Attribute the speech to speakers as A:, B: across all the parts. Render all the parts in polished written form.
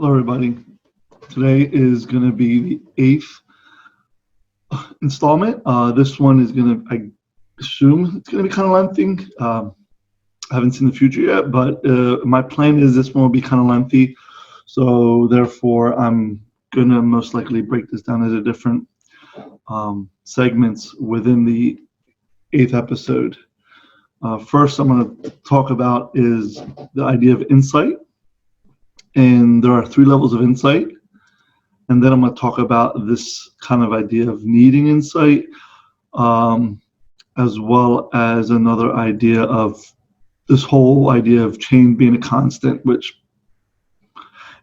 A: Hello, everybody. Today is going to be the eighth installment. This one is going to, I assume, it's going to be kind of lengthy. I haven't seen the future yet, but my plan is this one will be kind of lengthy. So therefore, I'm going to most likely break this down into different segments within the eighth episode. First, I'm going to talk about is the idea of insight. And there are 3 levels of insight. And then I'm going to talk about this kind of idea of needing insight, as well as another idea of this whole idea of change being a constant, which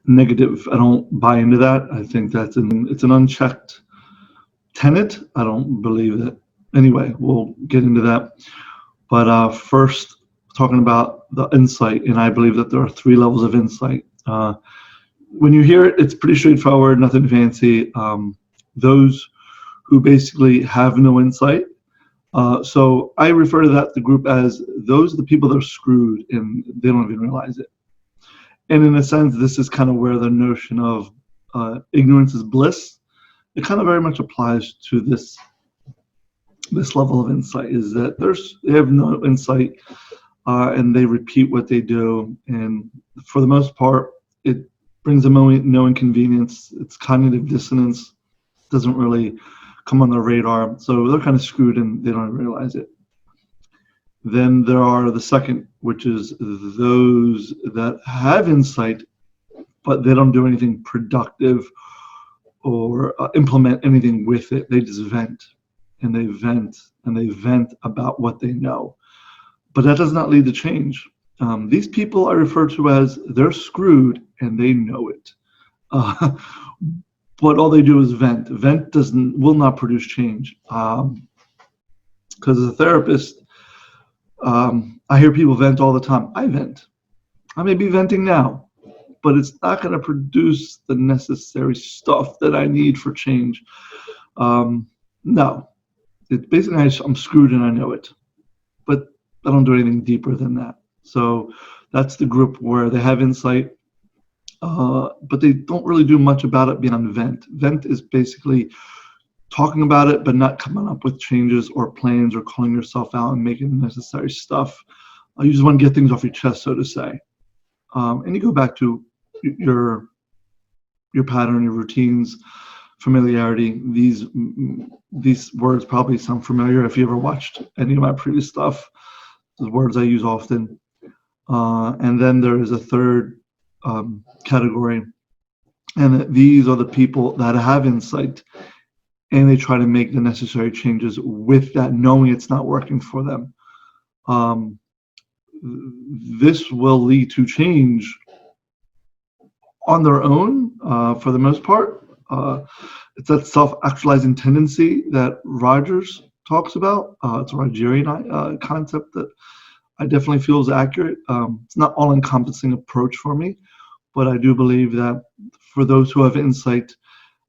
A: negative. I don't buy into that. I think it's an unchecked tenet. I don't believe that. Anyway, we'll get into that. But first, talking about the insight, and I believe that there are 3 levels of insight. When you hear it, it's pretty straightforward, nothing fancy. Those who basically have no insight. So I refer to the group as those are the people that are screwed and they don't even realize it. And in a sense, this is kind of where the notion of ignorance is bliss. It kind of very much applies to this level of insight, is that they have no insight and they repeat what they do. And for the most part, it brings them no inconvenience. It's cognitive dissonance. Doesn't really come on their radar. So they're kind of screwed and they don't even realize it. Then there are the second, which is those that have insight, but they don't do anything productive or implement anything with it. They just vent and they vent and they vent about what they know. But that does not lead to change. These people I refer to as they're screwed and they know it. But all they do is vent. Vent will not produce change. Because as a therapist, I hear people vent all the time. I vent. I may be venting now, but it's not going to produce the necessary stuff that I need for change. No. It's basically I'm screwed and I know it. But I don't do anything deeper than that. So that's the group where they have insight, but they don't really do much about it beyond vent. Vent is basically talking about it, but not coming up with changes or plans or calling yourself out and making the necessary stuff. You just want to get things off your chest, so to say. And you go back to your pattern, your routines, familiarity. These words probably sound familiar if you ever watched any of my previous stuff. The words I use often. And then there is a third category, and these are the people that have insight and they try to make the necessary changes with that, knowing it's not working for them. This will lead to change on their own for the most part. It's that self-actualizing tendency that Rogers talks about. It's a Rogerian concept that I definitely feel is accurate. It's not all-encompassing approach for me, but I do believe that for those who have insight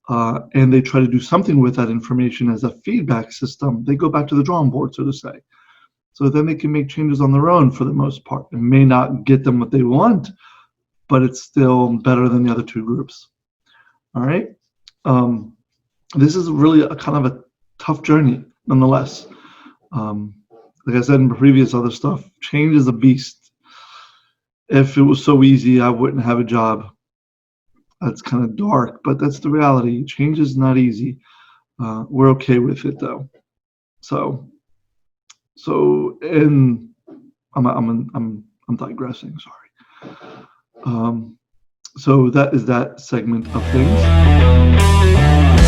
A: and they try to do something with that information as a feedback system, they go back to the drawing board, so to say. So then they can make changes on their own for the most part. It may not get them what they want, but it's still better than the other 2 groups. All right. This is really a kind of a tough journey, nonetheless. Like I said in previous other stuff, change is a beast. If it was so easy, I wouldn't have a job. That's kind of dark, but that's the reality. Change is not easy. We're okay with it though. So, and I'm digressing. Sorry. So that is that segment of things.